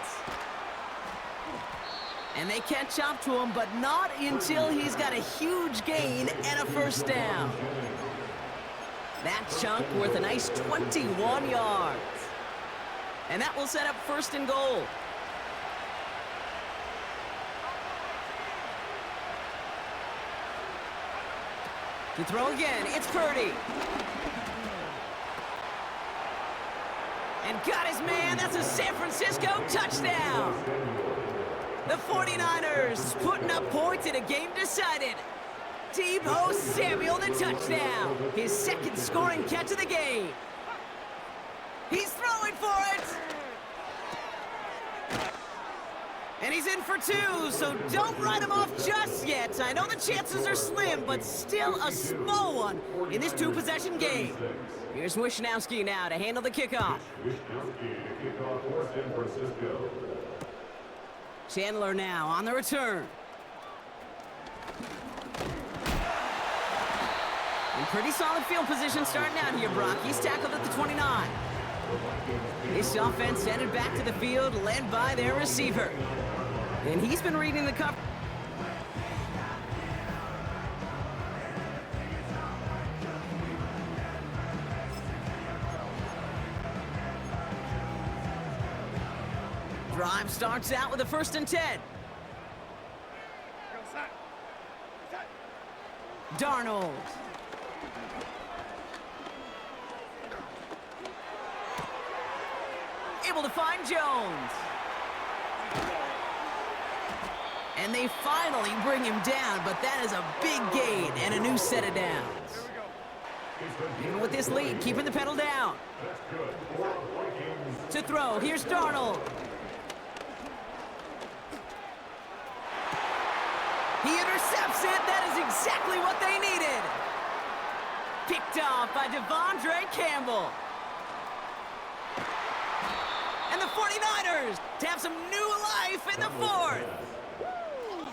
And they catch up to him, but not until he's got a huge gain and a 1st down. That chunk worth a nice 21 yards. And that will set up 1st and goal. To throw again, it's Purdy. And got his man, that's a San Francisco touchdown. The 49ers putting up points in a game decided. Deebo Samuel, the touchdown. His 2nd scoring catch of the game. He's throwing for it. And he's in for two, so don't write him off just yet. I know the chances are slim, but still a small one in this two-possession game. Here's Wisnowski now to handle the kickoff. Chandler now on the return. In pretty solid field position starting out here, Brock. He's tackled at the 29. This offense headed back to the field, led by their receiver. And he's been reading the cover. Drive starts out with a 1st and 10. Darnold. Able to find Jones. And they finally bring him down, but that is a big gain and a new set of downs. Even with this lead, keeping the pedal down. To throw, here's Darnold. He intercepts it. That is exactly what they needed. Picked off by Devondre Campbell. And the 49ers to have some new life in the 4th.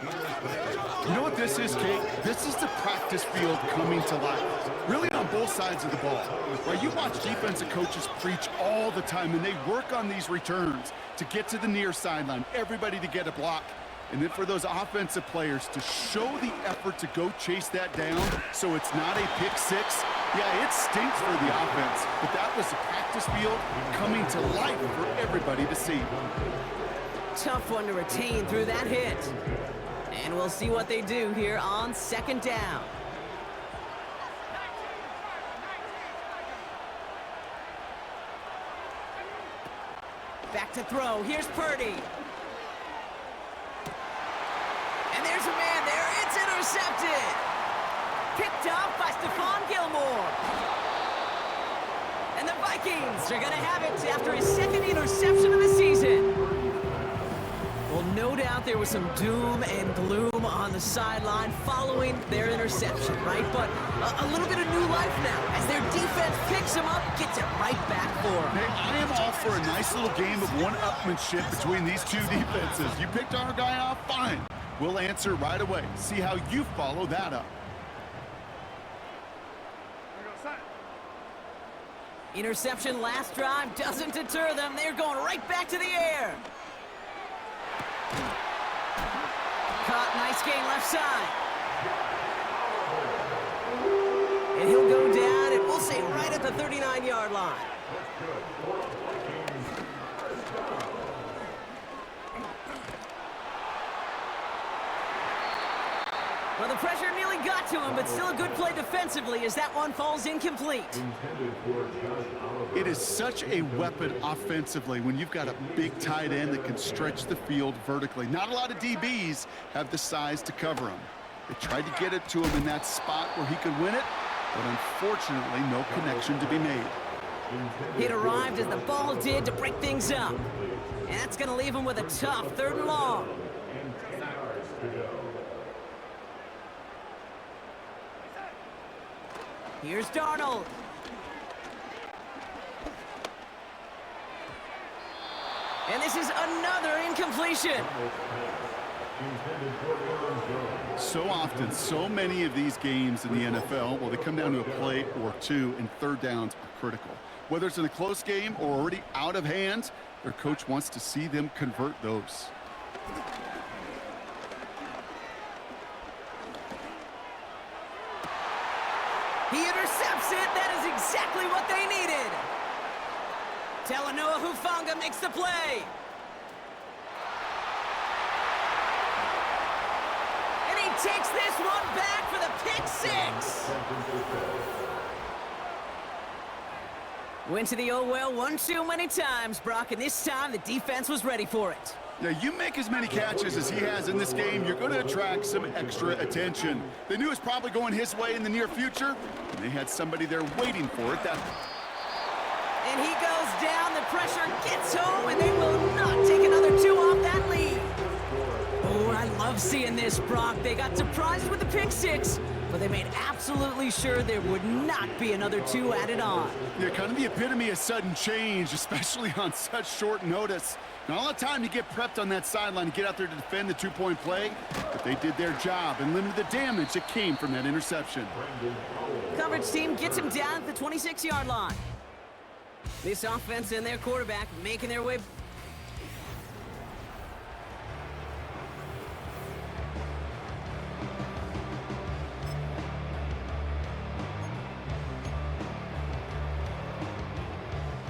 You know what this is, Kate? This is the practice field coming to life. Really on both sides of the ball. Right? You watch defensive coaches preach all the time, and they work on these returns to get to the near sideline, everybody to get a block. And then for those offensive players to show the effort to go chase that down so it's not a pick six. Yeah, it stinks for the offense, but that was the practice field coming to life for everybody to see. Tough one to retain through that hit. And we'll see what they do here on 2nd down. Back to throw. Here's Purdy. And there's a man there. It's intercepted. Picked up by Stephon Gilmore. And the Vikings are going to have it after his 2nd interception of the season. Well, no doubt there was some doom and gloom on the sideline following their interception, right? But a little bit of new life now as their defense picks him up, gets it right back for him. Hey, I am all for a nice little game of one-upmanship between these two defenses. You picked our guy off, fine. We'll answer right away. See how you follow that up. Interception last drive doesn't deter them. They're going right back to the air. Caught, nice gain left side. And he'll go down, and we'll say right at the 39-yard line. Well, the pressure nearly got to him, but still a good play defensively as that one falls incomplete. It is such a weapon offensively when you've got a big tight end that can stretch the field vertically. Not a lot of DBs have the size to cover him. They tried to get it to him in that spot where he could win it, but unfortunately, no connection to be made. It arrived as the ball did to break things up. And that's going to leave him with a tough 3rd and long. Here's Darnold. And this is another incompletion. So often, so many of these games in the NFL, well, they come down to a play or two, and 3rd downs are critical. Whether it's in a close game or already out of hand, their coach wants to see them convert those. He intercepts it. That is exactly what they needed. Talanoa Hufanga makes the play. And he takes this one back for the pick six. Went to the oh well one too many times, Brock, and this time the defense was ready for it. Now, you make as many catches as he has in this game, you're going to attract some extra attention. They knew it was probably going his way in the near future, and they had somebody there waiting for it. And he goes down, the pressure gets home, and they will not take another 2 off that lead. Yes, Brock, they got surprised with the pick six, but they made absolutely sure there would not be another two added on. Yeah, kind of the epitome of sudden change, especially on such short notice. Not a lot of time to get prepped on that sideline and get out there to defend the two-point play, but they did their job and limited the damage that came from that interception. Coverage team gets him down at the 26-yard line. This offense and their quarterback making their way.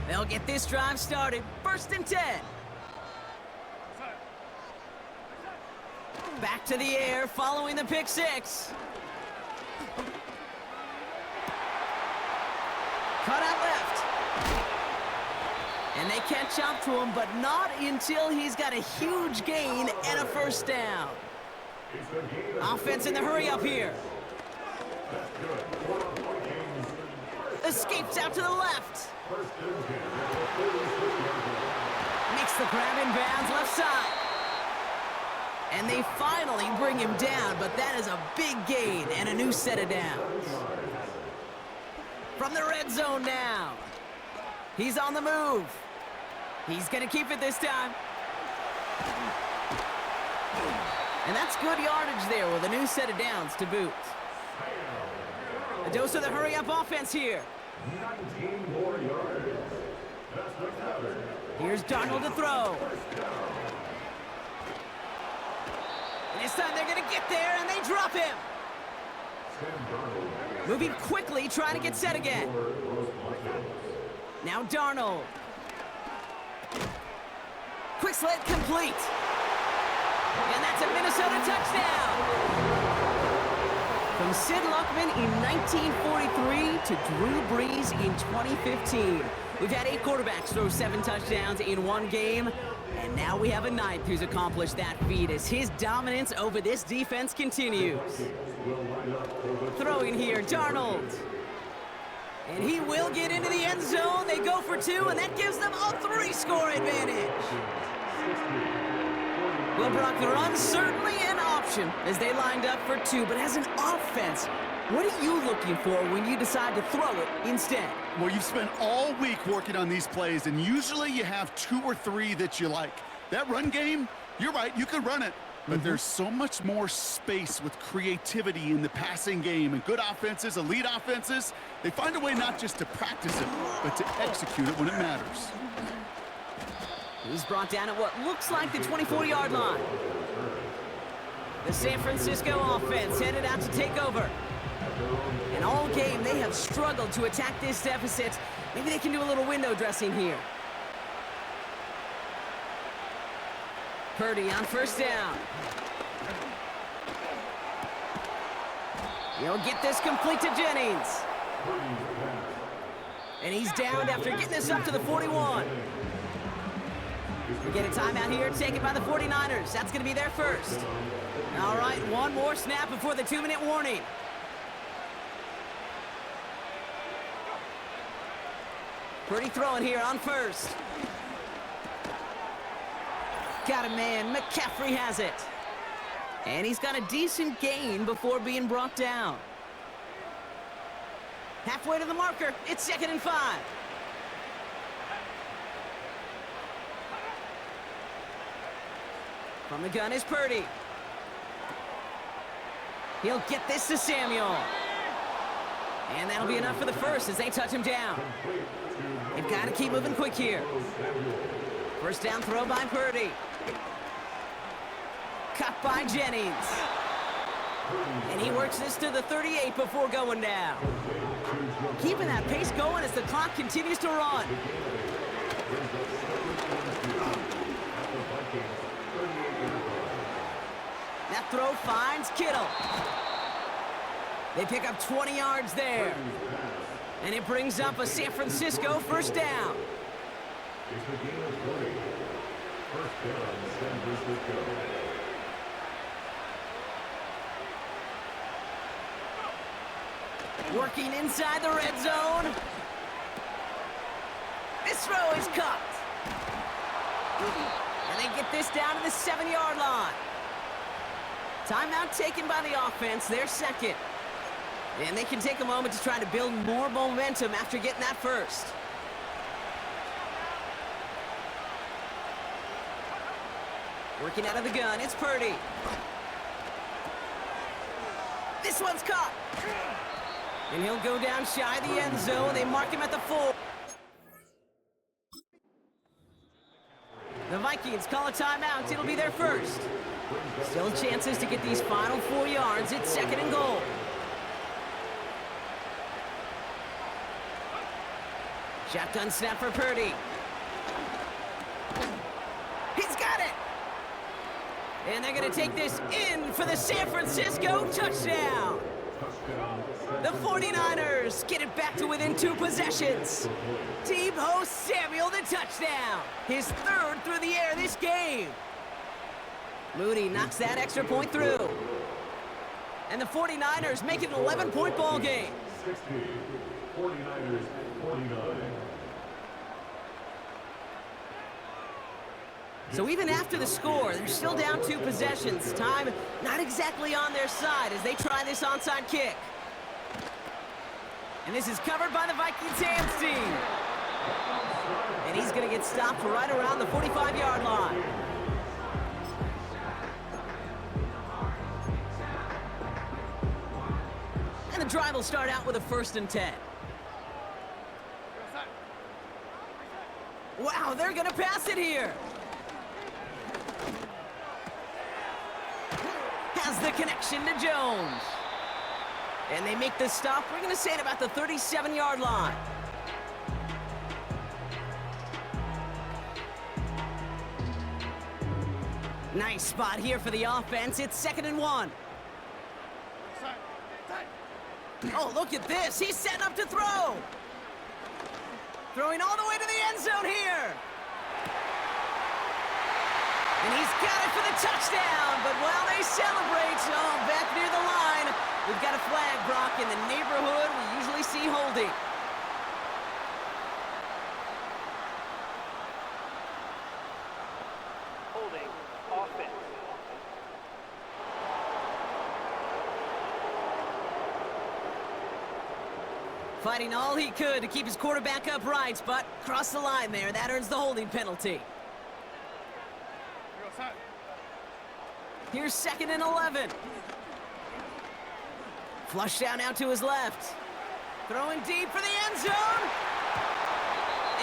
They'll get this drive started. 1st and 10. Back to the air following the pick six. Cut out left. And they catch up to him, but not until he's got a huge gain and a 1st down. Offense in the hurry up here. Escapes out to the left. Makes the grab in bounds left side. And they finally bring him down, but that is a big gain and a new set of downs. From the red zone now. He's on the move. He's going to keep it this time. And that's good yardage there with a new set of downs to boot. A dose of the hurry-up offense here. 19 more yards. That's the cover. Here's Darnold to throw. And this time they're going to get there, and they drop him. Moving quickly, trying to get set again. Now Darnold. Quick slant complete. And that's a Minnesota touchdown. From Sid Luckman in 1943 to Drew Brees in 2015. We've had 8 quarterbacks throw 7 touchdowns in one game. And now we have a 9th who's accomplished that feat as his dominance over this defense continues. Throwing here, Darnold. And he will get into the end zone. They go for 2, and that gives them a 3-score advantage. Well, Brock, the run certainly an option as they lined up for 2, but as an offense, what are you looking for when you decide to throw it instead? Well, you've spent all week working on these plays, and usually you have 2 or 3 that you like. That run game, you're right, you could run it, but there's so much more space with creativity in the passing game, and good offenses, elite offenses, they find a way not just to practice it, but to execute it when it matters. He's brought down at what looks like the 24-yard line. The San Francisco offense headed out to take over. And all game, they have struggled to attack this deficit. Maybe they can do a little window dressing here. Purdy on 1st down. He'll get this complete to Jennings. And he's downed after getting this up to the 41. We get a timeout here taken by the 49ers. That's going to be their first. All right, one more snap before the 2-minute warning. Purdy throwing here on 1st. Got a man. McCaffrey has it. And he's got a decent gain before being brought down. Halfway to the marker. It's 2nd and 5. From the gun is Purdy. He'll get this to Samuel. And that'll be enough for the first as they touch him down. They've got to keep moving quick here. 1st down throw by Purdy. Cut by Jennings. And he works this to the 38 before going down. Keeping that pace going as the clock continues to run. That throw finds Kittle. They pick up 20 yards there. And it brings up a San Francisco 1st down. Working inside the red zone. This throw is caught. And they get this down to the 7-yard line. Timeout taken by the offense, their second. And they can take a moment to try to build more momentum after getting that first. Working out of the gun, it's Purdy. This one's caught. And he'll go down shy of the end zone. They mark him at the 4. The Vikings call a timeout. It'll be their first. Still chances to get these final 4 yards. It's second and goal. Shotgun snap for Purdy. He's got it! And they're going to take this in for the San Francisco touchdown. The 49ers get it back to within 2 possessions. Deebo Samuel the touchdown. His 3rd through the air this game. Moody knocks that extra point through. And the 49ers make it an 11-point ball game. 16, 49ers 49. So even after the score, they're still down 2 possessions. Time not exactly on their side as they try this onside kick. And this is covered by the Vikings hands team. And he's going to get stopped right around the 45-yard line. And the drive will start out with a 1st and 10. Wow, they're going to pass it here. Has the connection to Jones. And they make the stop. We're going to say it about the 37-yard line. Nice spot here for the offense. It's 2nd and 1. Oh, look at this. He's setting up to throw. Throwing all the way to the end zone here. And he's got it for the touchdown. But while they celebrate, back near the line, we've got a flag, Brock, in the neighborhood we usually see holding. Holding offense. Fighting all he could to keep his quarterback upright, but crossed the line there. That earns the holding penalty. Here's 2nd and 11. Flush down out to his left. Throwing deep for the end zone.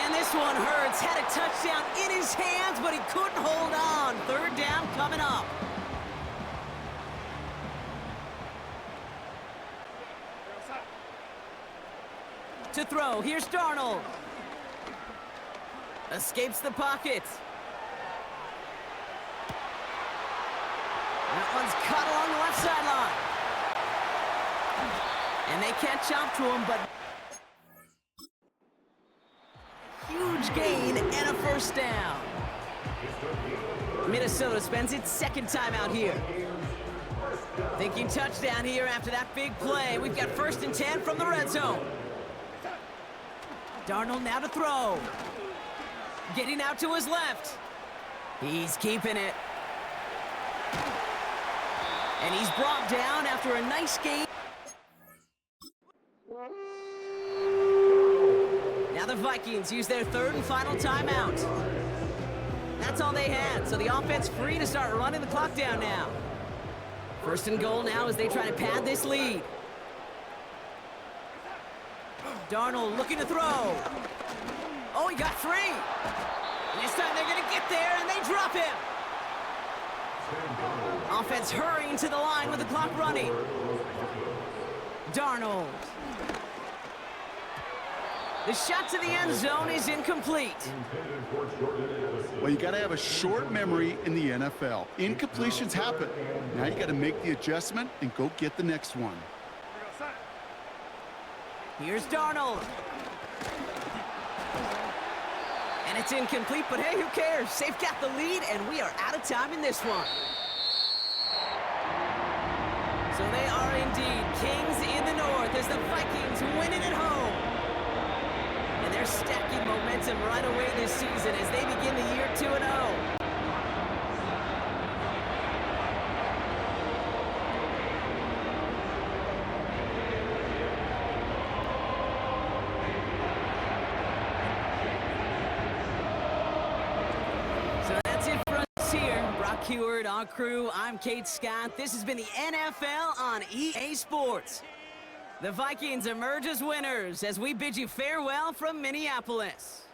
And this one hurts. Had a touchdown in his hands, but he couldn't hold on. 3rd down coming up. To throw, here's Darnold. Escapes the pocket. That one's cut along the left sideline. And they catch up to him, but huge gain and a 1st down. Minnesota spends its 2nd timeout here. Thinking touchdown here after that big play. We've got 1st and 10 from the red zone. Darnold now to throw. Getting out to his left. He's keeping it. And he's brought down after a nice gain. Now the Vikings use their 3rd and final timeout. That's all they had, so the offense free to start running the clock down now. 1st and goal now as they try to pad this lead. Darnold looking to throw. Oh, he got free. And this time they're going to get there, and they drop him. Offense hurrying to the line with the clock running. Darnold. The shot to the end zone is incomplete. Well, you got to have a short memory in the NFL. Incompletions happen. Now you got to make the adjustment and go get the next one. Here's Darnold. And it's incomplete, but hey, who cares? They've got the lead, and we are out of time in this one. So they are indeed kings in the north as the Vikings win it at home. And they're stacking momentum right away this season as they begin the year 2-0. us here. Brock Heward, our crew. I'm Kate Scott. This has been the NFL on EA Sports. The Vikings emerge as winners as we bid you farewell from Minneapolis.